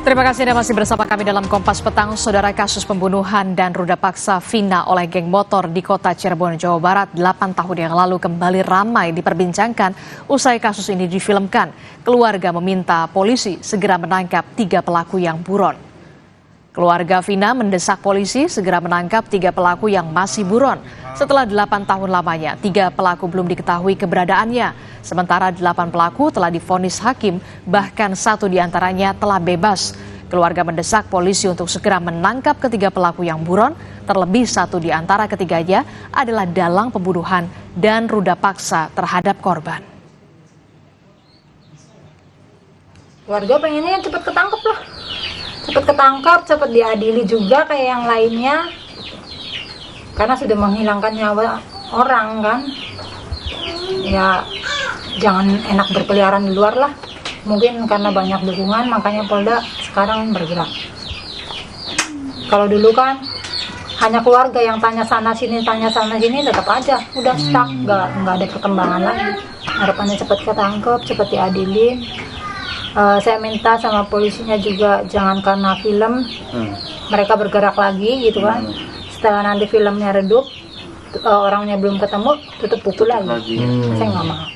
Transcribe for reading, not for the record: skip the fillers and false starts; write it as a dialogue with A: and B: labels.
A: Terima kasih Anda masih bersama kami dalam Kompas Petang. Saudara, kasus pembunuhan dan ruda paksa Vina oleh geng motor di kota Cirebon, Jawa Barat 8 tahun yang lalu kembali ramai diperbincangkan usai kasus ini difilmkan. Keluarga meminta polisi segera menangkap 3 pelaku yang buron. Keluarga Vina mendesak polisi segera menangkap 3 pelaku yang masih buron. Setelah 8 tahun lamanya, 3 pelaku belum diketahui keberadaannya. Sementara 8 pelaku telah divonis hakim, bahkan 1 diantaranya telah bebas. Keluarga mendesak polisi untuk segera menangkap ketiga pelaku yang buron, terlebih 1 di antara ketiganya adalah dalang pembunuhan dan ruda paksa terhadap korban.
B: Warga pengennya cepat ketangkep lah. Cepat ketangkap, cepat diadili juga kayak yang lainnya. Karena sudah menghilangkan nyawa orang kan. Ya jangan enak berkeliaran di luar lah. Mungkin karena banyak dukungan makanya Polda sekarang bergerak. Kalau dulu kan hanya keluarga yang tanya sana sini tetap aja udah stuck, nggak ada perkembangan lagi. Harapannya cepat ketangkep, cepat diadilin. Saya minta sama polisinya juga jangan karena film mereka bergerak lagi gitu kan. Setelah nanti filmnya redup, orangnya belum ketemu, tutup buku lagi. Saya nggak mau.